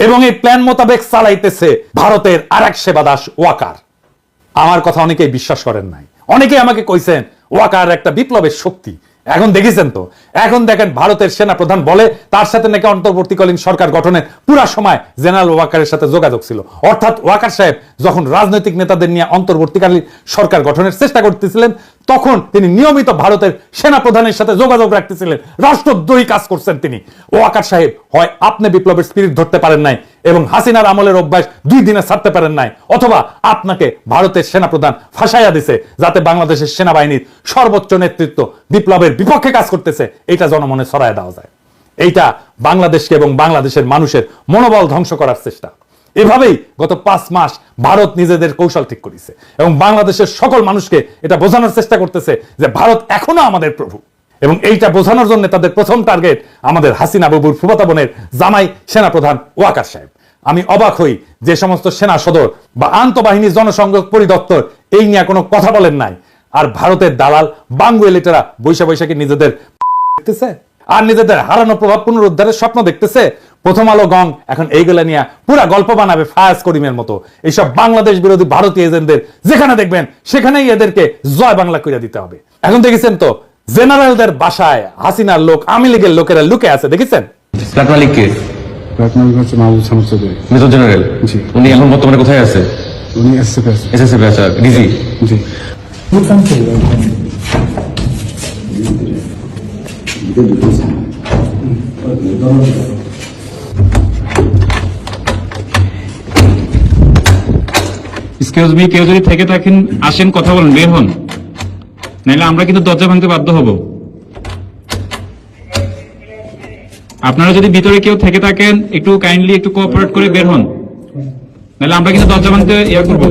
এবং এই প্ল্যান মোতাবেক চালাইতেছে ভারতের আরেক সেবা দাস ওয়াকার। আমার কথা অনেকেই বিশ্বাস করেন নাই, অনেকেই আমাকে কইছেন ওয়াকার একটা বিপ্লবের শক্তি। এখন দেখেছেন তো, এখন দেখেন ভারতের সেনা প্রধান বলে তার সাথে নাকি অন্তর্বর্তীকালীন সরকার গঠনের পুরা সময় জেনারেল ওয়াকারের সাথে যোগাযোগ ছিল। অর্থাৎ ওয়াকার সাহেব যখন রাজনৈতিক নেতাদের নিয়ে অন্তর্বর্তীকালীন সরকার গঠনের চেষ্টা করতেছিলেন, তখন তিনি নিয়মিত ভারতের সেনা প্রধানের সাথে যোগাযোগ রাখতেছিলেন, রাষ্ট্রদ্রোহী কাজ করছেন তিনি। ওয়াকার সাহেব হয় আপনি বিপ্লবের স্পিরিট ধরতে পারেন নাই এবং হাসিনার আমলের অভ্যাস 2 দিনে ছাড়তে পারেন নাই, অথবা আপনাকে ভারতের সেনা প্রধান ফাঁসাইয়া দিছে যাতে বাংলাদেশের সেনাবাহিনীর সর্বোচ্চ নেতৃত্ব বিপ্লবের বিপক্ষে কাজ করতেছে এটা জনমনে ছড়ায় দেওয়া যায়। এইটা বাংলাদেশকে এবং বাংলাদেশের মানুষের মনোবল ধ্বংস করার চেষ্টা। এভাবেই গত 5 মাস ভারত নিজেদের কৌশল ঠিক করেছে এবং বাংলাদেশের সকল মানুষকে এটা বোঝানোর চেষ্টা করতেছে যে ভারত এখনো আমাদের প্রভু। এবং এইটা বোঝানোর জন্য তাদের প্রথম টার্গেট আমাদের হাসিনা বাবুর ফুফাতো বোনের জামাই সেনাপ্রধান ওয়াকার সাহেব। আমি অবাক হই যে সমস্ত সেনা সদর বা আন্তঃবাহিনী জনসংযোগ পরিদপ্তর এই নিয়ে কোনো কথা বলেন নাই, আর ভারতের দালাল বাঙ্গু এলিটেরা বৈশাখী নিজেদের দেখতেছে আর নিজেদের হারানো প্রভাব পুনরুদ্ধারের স্বপ্ন দেখতেছে। প্রথম আলো গং এখন এইগুলা নিয়ে পুরা গল্প বানাবে ফায়াজ করিমের মতো। এইসব বাংলাদেশ বিরোধী ভারতীয় এজেন্টদের যেখানে দেখবেন সেখানেই এদেরকে জয় বাংলা করে দিতে হবে। এখন দেখেছেন তো জেনারেলদের বাসায় হাসিনার লোক, আওয়ামী লীগের লোকেরা লুকে আছে, দেখেছেন? মেজর জেনারেল উনি এখন বর্তমানে কোথায় আছে? উনি এসএসএফ আছে। এসএসএফ আছে, ডিজি। জি। এক্সকিউজ মি, কেউ যদি থেকে থাকেন আসেন, কথা বলেন, বের হন, নাহলে আমরা কিন্তু দরজা ভাঙতে বাধ্য হব। আপনারা যদি ভিতরে কেউ থেকে থাকেন একটু কাইন্ডলি একটু কোঅপারেট করে বের হন, নাহলে আমরা কিন্তু দরজা ভাঙতে ইয়া করবো।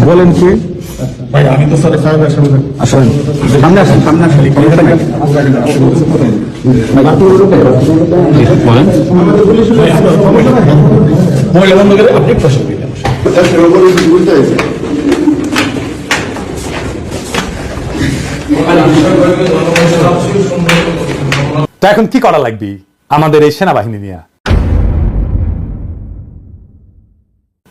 বলেন কি? আমি তো স্যার আসেন সামনে আসেন, সামনে আসেন। তো এখন কি করা লাগবে আমাদের এই সেনাবাহিনী নিয়ে?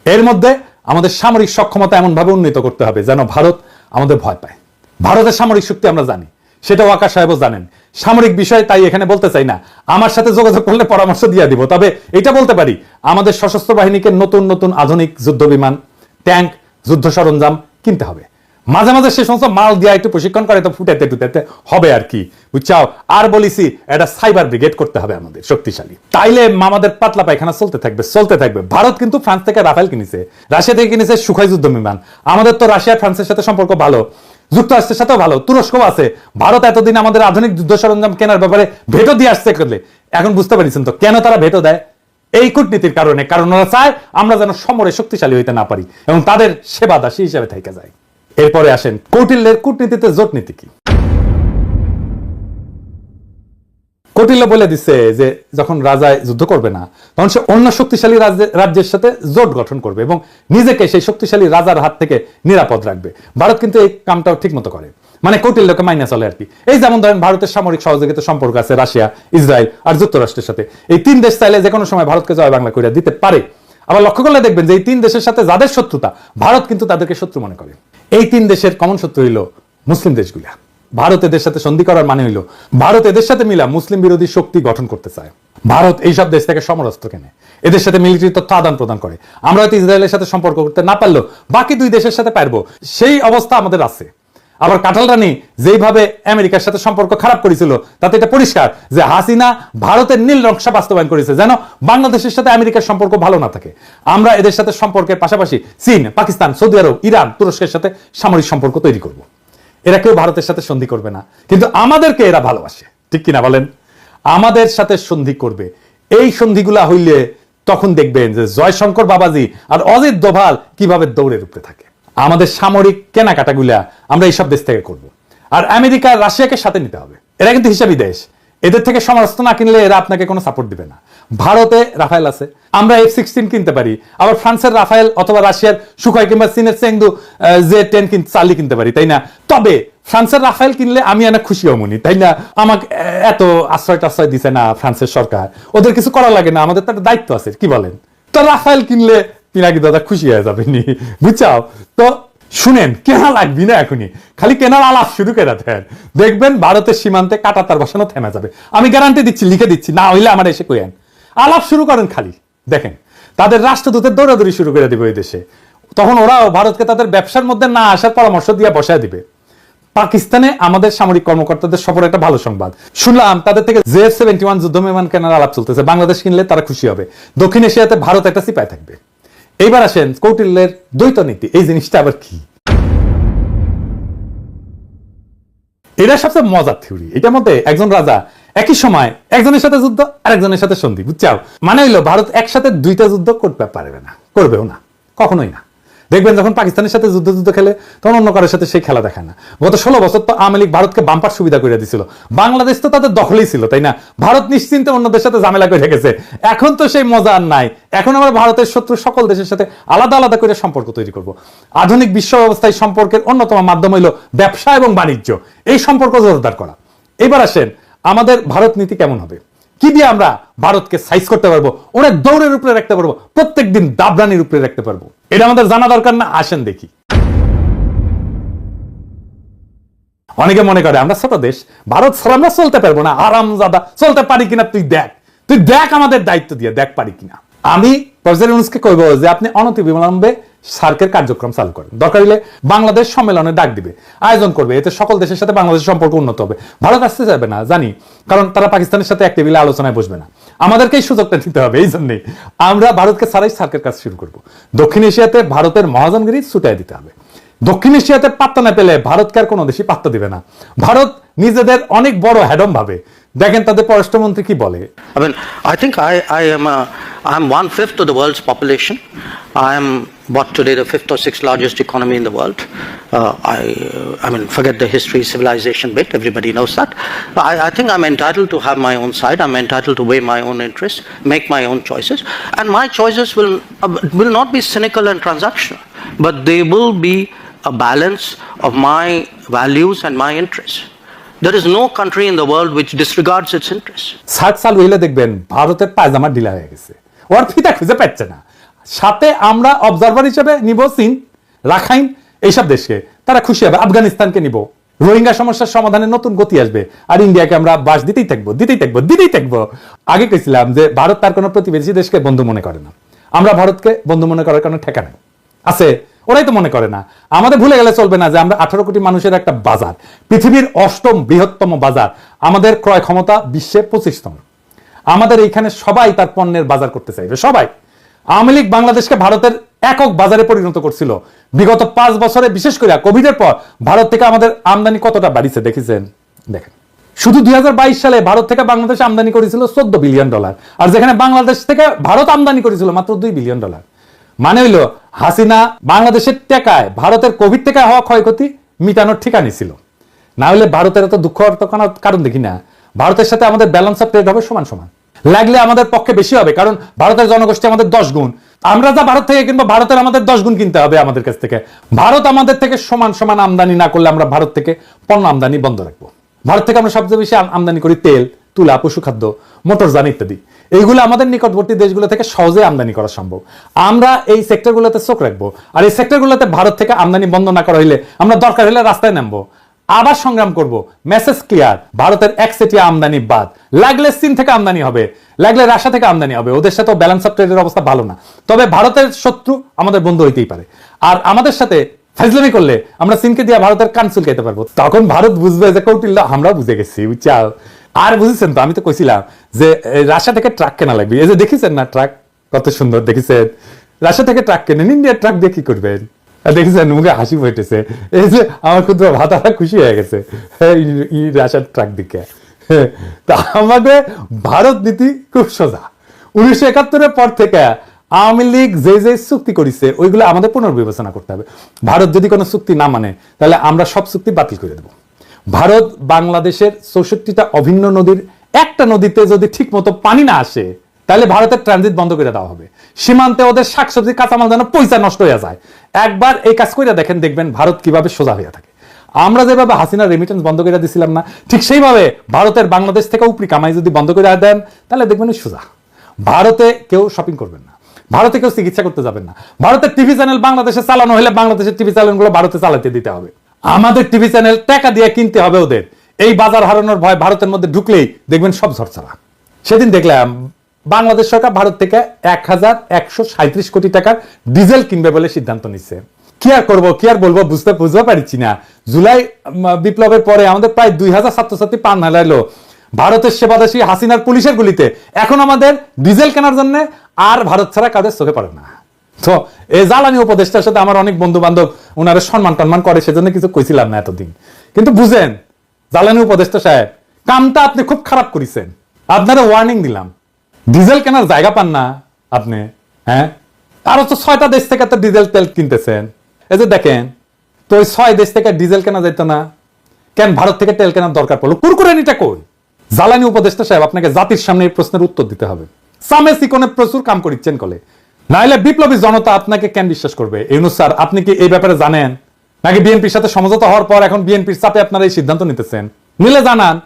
এর মধ্যে আমাদের সামরিক সক্ষমতা এমন ভাবে উন্নীত করতে হবে যেন ভারত আমাদের ভয় পায়। ভারতের সামরিক শক্তি আমরা জানি, সেটা ওয়াকার সাহেবও জানেন। সামরিক বিষয় তাই এখানে বলতে চাই না, আমার সাথে যোগাযোগ করলে পরামর্শ দিয়ে দিব। তবে এটা বলতে পারি, আমাদের সশস্ত্র বাহিনীকে নতুন নতুন আধুনিক যুদ্ধ বিমান, ট্যাঙ্ক, যুদ্ধ সরঞ্জাম কিনতে হবে। মাঝে মাঝে সে সমস্ত মাল দিয়ে একটু প্রশিক্ষণ করে তো ফুটাতে টুটাতে হবে আর কি, বুঝছাও? আর বলিছি একটা সাইবার ব্রিগেড করতে হবে আমাদের শক্তিশালী, তাইলে আমাদের পাতলা পায়খানা চলতে থাকবে। ভারত কিন্তু ফ্রান্স থেকে রাফেল কিনেছে, রাশিয়া থেকে কিনেছে সুখোই যুদ্ধ বিমান। আমাদের তো রাশিয়া ফ্রান্সের সাথে সম্পর্ক ভালো, যুক্তরাষ্ট্রের সাথেও ভালো, তুরস্কও আছে। ভারত এতদিন আমাদের আধুনিক যুদ্ধ সরঞ্জাম কেনার ব্যাপারে ভেটো দিয়ে আসছে করলে, এখন বুঝতে পারছেন তো কেন তারা ভেটো দেয়? এই কূটনীতির কারণে। কারণ ওরা চায় আমরা যেন সমরে শক্তিশালী হইতে না পারি এবং তাদের সেবা দাসী হিসেবে থেকে যায়। এরপরে আসেন কৌটিল্যের কূটনীতিতে জোটনীতি কি। কৌটিল্য বলে দিচ্ছে যে যখন রাজায় যুদ্ধ করবে না, তখন সে অন্য শক্তিশালী রাজ্যের সাথে জোট গঠন করবে এবং নিজেকে সেই শক্তিশালী রাজার হাত থেকে নিরাপদ রাখবে। ভারত কিন্তু এই কামটাও ঠিক মতো করে, মানে কৌটিল্যকে মাইনে চলে আর কি। এই যেমন ধরেন ভারতের সামরিক সহযোগিতার সম্পর্ক আছে রাশিয়া, ইসরায়েল আর যুক্তরাষ্ট্রের সাথে। এই 3 দেশ চাইলে যে কোনো সময় ভারতকে জয় বাংলা করে দিতে পারে। আবার লক্ষ্য করলে দেখবেন যে এই 3 দেশের সাথে যাদের শত্রুতা, ভারত কিন্তু তাদেরকে শত্রু মনে করে। এই 3 দেশের কমন শত্রু হইল মুসলিম দেশগুলা। ভারত এদের সাথে সন্ধি করার মানে হইল ভারত এদের সাথে মিলা মুসলিম বিরোধী শক্তি গঠন করতে চায়। ভারত এইসব দেশ থেকে সমরাস্ত্র কেনে, এদের সাথে মিলিটারি তথ্য আদান প্রদান করে। আমরা হয়তো ইসরায়েলের সাথে সম্পর্ক করতে না পারলেও বাকি 2 দেশের সাথে পারবো, সেই অবস্থা আমাদের আছে। আবার কাঁঠাল রানী যেইভাবে আমেরিকার সাথে সম্পর্ক খারাপ করেছিল, তাতে এটা পরিষ্কার যে হাসিনা ভারতের নীল নকশা বাস্তবায়ন করেছে যেন বাংলাদেশের সাথে আমেরিকার সম্পর্ক ভালো না থাকে। আমরা এদের সাথে সম্পর্কের পাশাপাশি চীন, পাকিস্তান, সৌদি আরব, ইরান, তুরস্কের সাথে সামরিক সম্পর্ক তৈরি করব। এরা কেউ ভারতের সাথে সন্ধি করবে না, কিন্তু আমাদেরকে এরা ভালোবাসে, ঠিক কিনা বলেন? আমাদের সাথে সন্ধি করবে। এই সন্ধিগুলা হইলে তখন দেখবেন যে জয়শঙ্কর বাবাজি আর অজিত দোভাল কিভাবে দৌড়ের উপরে থাকে। আমাদের সামরিক কেনাকাটাগুলা আমরা এইসব দেশ থেকে করব। আর আমেরিকা, রাশিয়াকে সাথে নিতে হবে, এরা কিন্তু হিসাবী দেশ। এদের থেকে সমরাস্ত্র না কিনলে এরা আপনাকে কোনো সাপোর্ট দিবে না। ভারতে রাফায়েল আছে, আমরা F-16 কিনতে পারি, আবার ফ্রান্সের রাফায়েল অথবা রাশিয়ার সুখয় কিংবা চীনের চেংদু J-10 চার্লি কিনতে পারি, তাই না? তবে ফ্রান্সের রাফায়েল কিনলে আমি অনেক খুশি হমুনি, তাই না? আমাকে এত আশ্রয় দিছে না ফ্রান্সের সরকার, ওদের কিছু করা লাগে না, আমাদের তো একটা দায়িত্ব আছে, কি বলেন? তো রাফায়েল কিনলে পিনাকি দাদা খুশি হয়ে যাবেনি, বুঝছাও? তো শুনেন, কেনা লাগবি না এখনই, খালি কেনার আলাপ শুরু করে দেন, দেখবেন ভারতের সীমান্তে কাঁটাতার বসানো থেমে যাবে। আমি গ্যারান্টি দিচ্ছি, লিখে দিচ্ছি, না হইলে আমার এসে কইেন। আলাপ শুরু করেন খালি, দেখেন তাদের রাষ্ট্রদূতের দৌড়াদৌড়ি শুরু করে দিবে ওই দেশে, তখন ওরাও ভারতকে তাদের ব্যবসার মধ্যে না আসার পরামর্শ দিয়ে বসায় দিবে। পাকিস্তানে আমাদের সামরিক কর্মকর্তাদের সফর একটা ভালো সংবাদ শুনলাম, তাদের থেকে J-71 যুদ্ধ বিমান কেনার আলাপ চলতেছে, বাংলাদেশ কিনলে তারা খুশি হবে, দক্ষিণ এশিয়াতে ভারত একটা সিপাই থাকবে। এইবার আসেন কৌটিল্যের দ্বৈত নীতি, এই জিনিসটা আবার কি? এটা সবচেয়ে মজার থিওরি। এটার মধ্যে একজন রাজা একই সময় একজনের সাথে যুদ্ধ আর একজনের সাথে সন্ধি, বুঝছাও? মানে হইলো ভারত একসাথে দুইটা যুদ্ধ করতে পারবে না, করবেও না, কখনোই না। দেখবেন যখন পাকিস্তানের সাথে যুদ্ধ খেলে তখন অন্য কারোর সাথে সেই খেলা দেখায় না। গত 16 বছর তো আওয়ামী লীগ ভারতকে বাম্পার সুবিধা করে দিছিল, বাংলাদেশ তো তাদের দখলেই ছিল, তাই না? ভারত নিশ্চিন্তে অন্যদের সাথে ঝামেলা করে গেছে, এখন তো সেই মজা আর নাই। এখন আমরা ভারতের শত্রু সকল দেশের সাথে আলাদা আলাদা করে সম্পর্ক তৈরি করব। আধুনিক বিশ্ব ব্যবস্থায় সম্পর্কের অন্যতম মাধ্যম হইল ব্যবসা এবং বাণিজ্য, এই সম্পর্ক জোরদার করা। এবার আসেন আমাদের ভারত নীতি কেমন হবে, কি দিয়ে আমরা ভারতকে সাইজ করতে পারবো, ওরা দৌড়ের উপরে রাখতে পারবো, প্রত্যেকদিন দাবরানির উপরে রাখতে পারবো, এটা আমাদের জানা দরকার না? আসেন দেখি। অনেকে মনে করে আমরা ছোট দেশ, ভারত ছাড়া আমরা চলতে পারবো না, আরামজাদা চলতে পারি কিনা তুই দেখ আমাদের দায়িত্ব দিয়ে দেখ পারি কিনা। আমি প্রফেসর ইউনূসকে কইব যে আপনি অনতিবিলম্বে সার্কের কার্যক্রম চালু করেন, দরকার হলে বাংলাদেশ সম্মেলনে ডাক দিবে, আয়োজন করবে, এতে সকল দেশের সাথে বাংলাদেশের সম্পর্ক উন্নত হবে। ভারত আসতে যাবে না জানি, কারণ তারা পাকিস্তানের সাথে এক টেবিলে আলোচনায় বসবে না, আমাদেরকে এই সুযোগটা দিতে হবে। এই জন্যই আমরা ভারতকে ছাড়াই সার্কের কাজ শুরু করব। দক্ষিণ এশিয়াতে ভারতের মহাজনগিরি ছুটাই দিতে হবে। দক্ষিণ এশিয়াতে পাত্তা না পেলে ভারতকে আর কোনো দেশই পাত্তা দিবে না। ভারত নিজেদের অনেক বড় হ্যাডম ভাবে, দেখেন তাদের পররাষ্ট্রমন্ত্রী কি বলে। I mean, I think I'm 1/5 of the world's population. I am what today the 5th or 6th largest economy in the world. I mean, forget the history, civilization bit. Everybody knows that. I think I'm entitled to have my own side. I'm entitled to weigh my own interests, make my own choices, and my choices will not be cynical and transactional, but they will be a balance of my values and my interests. There is no country in the world which disregards its interests. SAARC চালু হইলে দেখবেন ভারতের পায়জামা ঢিলা হয়ে গেছে, ওর ফিতা খুঁজে পাচ্ছে না। সাথে আমরা অবজারভার হিসেবে নিব চীন, রাখাইন, এইসব দেশকে, তারা খুশি হবে। আফগানিস্তানকে নিব, রোহিঙ্গা সমস্যার সমাধানে নতুন গতি আসবে, আর ইন্ডিয়াকে আমরা বাস দিতেই থাকবো। আগে কইছিলাম যে ভারত তার কোনো প্রতিবেশী দেশকে বন্ধু মনে করে না, আমরা ভারতকে বন্ধু মনে করার কোনো ঠেকা নেই আছে, ওরাই তো মনে করে না। আমাদের ভুলে গেলে চলবে না যে আমরা 18 কোটি মানুষের একটা বাজার, পৃথিবীর 8ম বৃহত্তম বাজার, আমাদের ক্রয় ক্ষমতা বিশ্বে 25তম। আমাদের এইখানে সবাই তার পণ্যের বাজার করতে চাইবে, সবাই। আওয়ামী লীগ বাংলাদেশকে ভারতের একক বাজারে পরিণত করছিল। বিগত 5 বছরে, বিশেষ করে কোভিডের পর ভারত থেকে আমাদের আমদানি কতটা বাড়িছে দেখেছেন? দেখেন, শুধু 2022 সালে ভারত থেকে বাংলাদেশ আমদানি করেছিল $14 বিলিয়ন, আর যেখানে বাংলাদেশ থেকে ভারত আমদানি করেছিল মাত্র $2 বিলিয়ন। মানে হইলো হাসিনা বাংলাদেশের টাকায় ভারতের কোভিড থেকে হওয়া ক্ষয়ক্ষতি মিটানোর ঠিকানি ছিল, না হলে ভারতের এত দুঃখ কারণ দেখি না। ভারতের সাথে আমাদের ব্যালেন্স অফ ট্রেড হবে সমান সমান, লাগলে আমাদের পক্ষে বেশি হবে, কারণ ভারতের জনগোষ্ঠী আমাদের 10 গুণ, আমরা যা ভারত থেকে কিনবো ভারতের আমাদের 10 গুণ কিনতে হবে আমাদের কাছ থেকে। ভারত আমাদের থেকে সমান সমান আমদানি না করলে আমরা ভারত থেকে পণ্য আমদানি বন্ধ রাখবো। ভারত থেকে আমরা সবচেয়ে বেশি আমদানি করি তেল, তুলা, পশুখাদ্য, মোটরযান ইত্যাদি। এইগুলো আমাদের নিকটবর্তী দেশগুলো থেকে সহজে আমদানি করা সম্ভব। আমরা এই সেক্টরগুলোতে চোখ রাখবো, আর এই সেক্টরগুলোতে ভারত থেকে আমদানি বন্ধ না করা হইলে আমরা দরকার হলে রাস্তায় নামবো, আবার সংগ্রাম করব। মেসেজ ক্লিয়ার, ভারতের একচেটিয়া আমদানি বাদ, লাগলে চীন থেকে আমদানি হবে, লাগলে রাশিয়া থেকে আমদানি হবে, ওদের সাথে ব্যালেন্স অফ ট্রেডের অবস্থা ভালো না। তবে ভারতের শত্রু আমাদের বন্ধু হইতেই পারে, আর আমাদের সাথে ফাইজলামি করলে আমরা চীনকে দিয়ে ভারতের কান চুলকাইতে পারবো। তখন ভারত বুঝবে যে কৌটিল্য আমরা বুঝে গেছি, বুঝছাও। আর বুঝেছেন তো, আমি তো কইছিলাম যে রাশিয়া থেকে ট্রাক কেনা লাগবে। এই যে দেখেছেন না ট্রাক কত সুন্দর, দেখেছেন? রাশিয়া থেকে ট্রাক কেনেন, ইন্ডিয়ার ট্রাক দিয়ে কি করবেন? দেখেছেন মুখে হাসি ফুটেছে, এই যে আমার ক্ষুদ্র ভাতারা খুশি হয়ে গেছে রাশিয়ার ট্রাক দিকে। তা আমাদের ভারত নীতি খুব সোজা। 1971-এর পর থেকে আওয়ামী লীগ যে চুক্তি করেছে ওইগুলো আমাদের পুনর্বিবেচনা করতে হবে। ভারত যদি কোনো চুক্তি না মানে তাহলে আমরা সব চুক্তি বাতিল করে দেব। ভারত বাংলাদেশের 64টা অভিন্ন নদীর একটা নদীতে যদি ঠিক মতো পানি না আসে তাহলে ভারতের ট্রানজিট বন্ধ করে দেওয়া হবে। সীমান্তে ওদের শাকসবজি কাঁচামাল যেন পয়সা নষ্ট হয়ে যায়। একবার এই কাজ করে দেখেন, দেখবেন ভারত কিভাবে সোজা হয়ে থাকে। আমরা যেভাবে হাসিনা রেমিটেন্স বন্ধ করে দিছিলাম না, ঠিক সেইভাবে ভারতের বাংলাদেশ থেকে উপরি কামাই যদি বন্ধ করে দেন তাহলে দেখবেন সোজা। ভারতে কেউ শপিং করবেন না, ভারতে কেউ চিকিৎসা করতে যাবেন না। ভারতের টিভি চ্যানেল বাংলাদেশে চালানো হলে বাংলাদেশের টিভি চ্যানেলগুলো ভারতে চালাতে দিতে হবে। আমাদের টিভি চ্যানেল টাকা দিয়ে কিনতে হবে ওদের। এই বাজার হারানোর ভয় ভারতের মধ্যে ঢুকলেই দেখবেন সব ঝরছাড়া। সেদিন দেখলাম বাংলাদেশ সরকার ভারত থেকে 1137 কোটি টাকার ডিজেল কিনবে বলে সিদ্ধান্ত নিচ্ছে। কি আর করবো, কি আর বলবো, বুঝতে পারছি না। জুলাই বিপ্লবের পরে আমাদের প্রায় 2000 ছাত্রছাত্রী প্রাণ হারাইলো ভারতের সেবাদাসী হাসিনার পুলিশের গুলিতে। এখন আমাদের ডিজেল কেনার জন্য আর ভারত ছাড়া কাদের চোখে পড়ে না। তো এই জ্বালানি উপদেষ্টার সাথে আমার অনেক বন্ধু বান্ধব ওনারা সম্মান টম্মান করে, সেজন্য কিছু কইছিলাম না এতদিন। কিন্তু বুঝেন জ্বালানি উপদেষ্টা সাহেব, কামটা আপনি খুব খারাপ করেছেন। আপনারা ওয়ার্নিং দিলাম, ডিজেল কেনার জায়গা পান না আপনি। হ্যাঁ, আরো তো 6টা দেশ থেকে তো ডিজেল তেল কিনতেছেন। এই যে দেখেন তো ওই 6 দেশ থেকে ডিজেল কেনা যেত না কেন? ভারত থেকে তেল কেনার দরকার পড়লো। কুরকুরানিটা কই? জ্বালানি উপদেষ্টা সাহেব, আপনাকে জাতির সামনে এই প্রশ্নের উত্তর দিতে হবে। সামে সিকনে প্রচুর কাম করিচ্ছেন কলে, নাইলে বিপ্লবী জনতা আপনাকে কেন বিশ্বাস করবে? ইউনূস স্যার, আপনি কি এই ব্যাপারে জানেন নাকি বিএনপির সাথে সমঝোতা হওয়ার পর এখন বিএনপির চাপে আপনারা এই সিদ্ধান্ত নিতেছেন? নিলে জানান।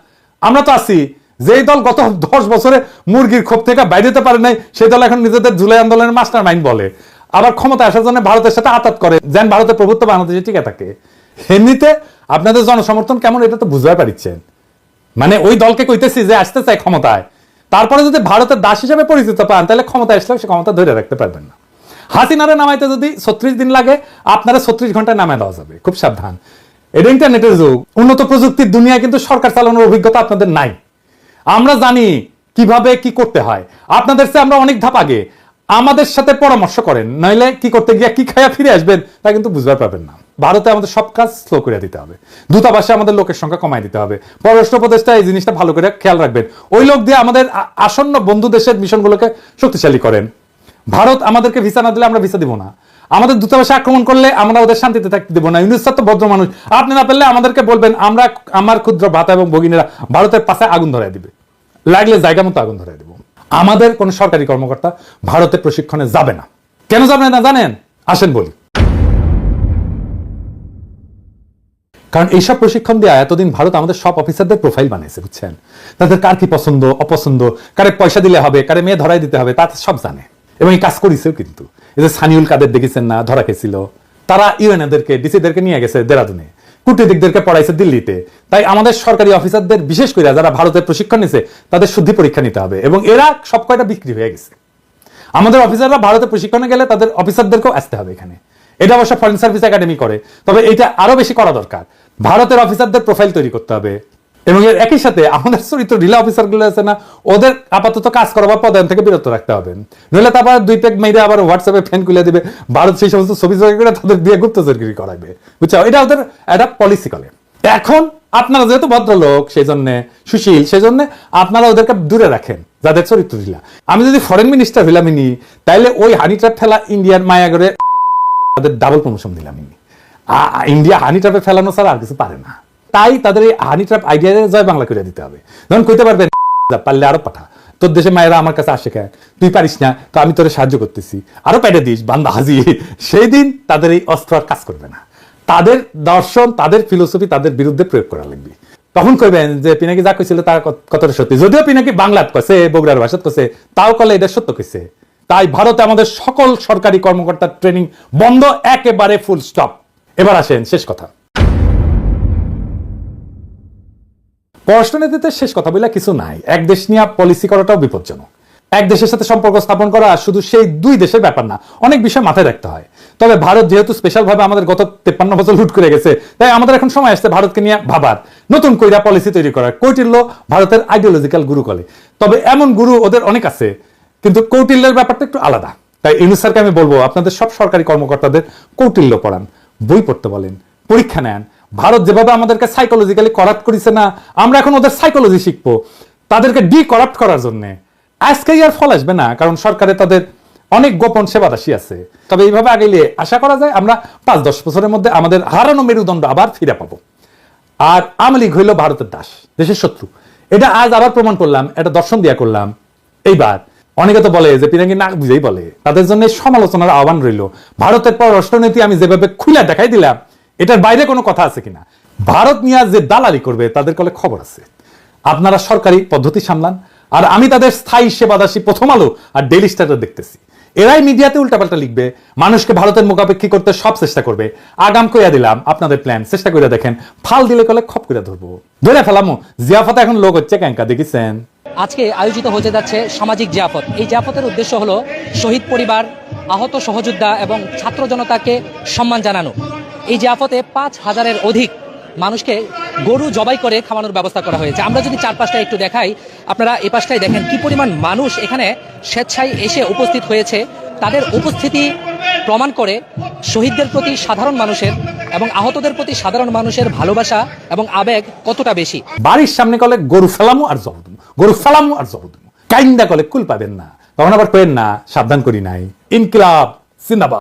আমরা তো আছি, যেই দল গত 10 বছরে মুরগির ক্ষোভ থেকে বাইরে যেতে পারে নাই, সেই দল এখন নিজেদের জুলাই আন্দোলনের মাস্টার মাইন্ড বলে। আবার ক্ষমতা আসার জন্য ভারতের সাথে আতাত করে, যেন ভারতের প্রভুত্ব বাংলাদেশে টিকে থাকে। এমনিতে আপনাদের জনসমর্থন কেমন এটা তো বুঝতে পারছেন। মানে ওই দলকে কইতেছি যে আসতে চাই ক্ষমতায়, তারপরে যদি ভারতের দাস হিসেবে পরিচিত পান তাহলে ক্ষমতা আসলে সে ক্ষমতা ধরে রাখতে পারবেন না। হাসিনারে নামাইতে যদি 36 দিন লাগে, আপনারা 36 ঘন্টায় নামায় দেওয়া যাবে। খুব সাবধান, এটা ইন্টারনেটের যুগ, উন্নত প্রযুক্তির দুনিয়ায় কিন্তু সরকার চালানোর অভিজ্ঞতা আপনাদের নাই। আমরা জানি কিভাবে কি করতে হয়, আপনাদের চেয়ে আমরা অনেক ধাপ আগে। আমাদের সাথে পরামর্শ করেন, নইলে কি করতে গিয়ে কি খায়া ফিরে আসবেন তা কিন্তু বুঝতে পারবেন না। ভারতে আমাদের সব কাজ স্লো করে দিতে হবে, দূতাবাসে আমাদের লোকের সংখ্যা কমাই দিতে হবে, পররাষ্ট্র উপদেষ্টা এই জিনিসটা ভালো করে খেয়াল রাখবেন। ওই লোক দিয়ে আমাদের আসন্ন বন্ধু দেশের মিশনগুলোকে শক্তিশালী করেন। ভারত আমাদেরকে ভিসা না দিলে আমরা ভিসা দিব না। আমাদের দূতাবাসে আক্রমণ করলে আমরা ওদের শান্তিতে থাকতে দেবো না। ইউনূস স্যার তো ভদ্র মানুষ, আপনি না পারলে আমাদেরকে বলবেন, আমরা আমার ক্ষুদ্র ভাতা এবং ভগিনীরা ভারতের পাশে আগুন ধরাই দিবে, লাগলে জায়গা মতো আগুন ধরাই দেবো। আমাদের কোন সরকারি কর্মকর্তা ভারতে প্রশিক্ষণে যাবে না। কেন যাবে না জানেন? আসেন বলি। কারণ এইসব প্রশিক্ষণ দিয়ে এতদিন ভারত আমাদের সব অফিসারদের প্রোফাইল বানিয়েছে, বুঝছেন? তাদের কার কি পছন্দ অপছন্দ, কারে পয়সা দিলে হবে, কারে মেয়ে ধরাই দিতে হবে, তা সব জানে এবং এই কাজ করেছেও। কিন্তু এই যে সানিউল কাদের দেখেছেন না, ধরা খেয়েছিল, তারা ইউএনএদেরকে ডিসিদেরকে নিয়ে গেছে দেরাদুনে, কূটনীতিকদেরকে পড়াইছে দিল্লিতে। তাই আমাদের সরকারি অফিসারদের, বিশেষ করে যারা ভারতের প্রশিক্ষণ নিছে, তাদের শুদ্ধি পরীক্ষা নিতে হবে এবং এরা সব কয়টা বিক্রি হয়ে গেছে। আমাদের অফিসাররা ভারতে প্রশিক্ষণে গেলে তাদের অফিসারদেরকেও আসতে হবে এখানে। এটা অবশ্য ফরেন সার্ভিস একাডেমি করে, তবে এটা আরো বেশি করা দরকার। ভারতের অফিসারদের প্রোফাইল তৈরি করতে হবে এবং এর একই সাথে আমাদের চরিত্র ঢিলা অফিসারগুলো আছে না, ওদের আপাতত কাজ করাবার পদায়ন থেকে বিরত রাখতে হবে। নইলে তারপর 2 পেগ মেয়েরা আবার হোয়াটসঅ্যাপে ফ্যান খুলে দিবে, ভারত সেই সমস্ত ছবি জোগাড় করে তাদের দিয়ে গুপ্তচরগিরি করাবে, বুঝছো? এটা ওদের একটা পলিসি করে। এখন আপনারা যেহেতু ভদ্রলোক, সেই জন্য সুশীল, সেই জন্য আপনারা ওদেরকে দূরে রাখেন যাদের চরিত্র ঢিলা। আমি যদি ফরেন মিনিস্টার হইলাম তাইলে ওই হানি ট্র্যাপ ফেলা ইন্ডিয়ার মায়াগরে তাদের ডাবল প্রমোশন দিলাম। ইন্ডিয়া হানি ট্র্যাপে ফেলানো ছাড়া আর কিছু পারে না। তাই তাদের এই হানি ট্র্যাপ আইডিয়া জয় বাংলা করে দিতে হবে। ধরুন কইতে পারবেন, পারলে আরো পাঠা, তোর দেশে মায়েরা আমার কাছে আসে কেন, তুই পারিস না, তো আমি তোরে সাহায্য করতেছি, আরো পেটে দিস, বান্দা হাজি। সেই দিন তাদের এই অস্ত্র আর কাজ করবে না। তাদের দর্শন, তাদের ফিলোসফি তাদের বিরুদ্ধে প্রয়োগ করা লাগবে। তখন কইবেন যে পিনাকি যা কইছিল তার কতটা সত্যি, যদিও পিনাকি বাংলাত কইছে, বগুড়ার ভাষাত কইছে, তাও কলে এটা সত্য কইছে। তাই ভারতে আমাদের সকল সরকারি কর্মকর্তার ট্রেনিং বন্ধ, একেবারে ফুল স্টপ। এবার আসেন শেষ কথা। পররাষ্ট্রনীতিতে শেষ কথা বলে কিছু নাই। এক দেশ নিয়ে পলিসি করাটাও বিপজ্জনক। এক দেশের সাথে সম্পর্ক স্থাপন করা শুধু সেই 2 দেশের ব্যাপার না, অনেক বিষয় মাথায় রাখতে হয়। তবে ভারত যেহেতু স্পেশাল ভাবে আমাদের গত 53 বছর লুট করে গেছে, তাই আমাদের এখন সময় আসছে ভারতকে নিয়ে ভাবার, নতুন কইরা পলিসি তৈরি করার। কৌটিল্য ভারতের আইডিওলজিক্যাল গুরু বলে, তবে এমন গুরু ওদের অনেক আছে, কিন্তু কৌটিল্যের ব্যাপারটা একটু আলাদা। তাই ইউনূস স্যারকে আমি বলবো, আপনাদের সব সরকারি কর্মকর্তাদের কৌটিল্য পড়ান, বই পড়তে বলেন, পরীক্ষা নেন। ভারত যেভাবে আমাদেরকে সাইকোলজিক্যালি করাপ্ট করেছে না, আমরা এখন ওদের সাইকোলজি শিখবো তাদেরকে ডি করাপ্ট করার জন্য। আজকেই আর ফল আসবে না, কারণ সরকারে তাদের অনেক গোপন সেবাদাসী আছে। তবে এইভাবে আগেলে আশা করা যায় আমরা 5-10 বছরের মধ্যে আমাদের হারানো মেরুদণ্ড আবার ফিরে পাবো। আর আওয়ামী লীগ হইল ভারতের দাস, দেশের শত্রু। এটা আজ আবার প্রমাণ করলাম, এটা দর্শন দিয়া করলাম। এইবার অনেকে তো বলে যে পিনাকি না বুঝেই বলে, তাদের জন্য সমালোচনার আহ্বান রইল। ভারতের পররাষ্ট্রনীতি আমি যেভাবে খুলে দেখাই দিলাম, এটার বাইরে কোনো কথা আছে কিনা? ভারত নিয়ে যে দালালি করবে তাদের কলে খবর আছে। আপনারা সরকারি পদ্ধতি সামলান, আর আমি তাদের স্থায়ী সেবাদাসী প্রথম আলো আর ডেইলি স্টার দেখতেছি। এরাই মিডিয়াতে উল্টাপাল্টা লিখবে, মানুষকে ভারতের মুখাপেক্ষী করতে সব চেষ্টা করবে। আগাম কইয়া দিলাম আপনাদের প্ল্যান চেষ্টা করে দেখেন, ফাল দিলে কলে খপ করে ধরবো, ধরে ফেলামো। জিয়াফত এখন লোক হচ্ছে ক্যাঙ্কা, দেখেছেন? আজকে আয়োজিত হতে যাচ্ছে সামাজিক জিয়াফত। এই জিয়াফতের উদ্দেশ্য হলো শহীদ পরিবার, আহত সহযোদ্ধা এবং ছাত্র জনতাকে সম্মান জানানো। এই জিয়াফতে 5,000-এর অধিক মানুষকে গরু জবাই করে খাওয়ানোর ব্যবস্থা করা হয়েছে। আমরা যদি চারপাশটা একটু দেখাই, আপনারা এই পাশটায় দেখেন কি পরিমাণ মানুষ এখানে স্বেচ্ছায় এসে উপস্থিত হয়েছে। তাদের উপস্থিতি প্রমাণ করে শহীদদের প্রতি সাধারণ মানুষের এবং আহতদের প্রতি সাধারণ মানুষের ভালোবাসা এবং আবেগ কতটা বেশি। বাড়ির সামনে কলে গরু ফেলামো আর জব দেবো, গরু ফেলামো আর জব দেবো, কাইন্দা কলে কুল পাবেন না। তখন আবার পেন না, সাবধান করি নাই। ইনকিলাব জিন্দাবাদ।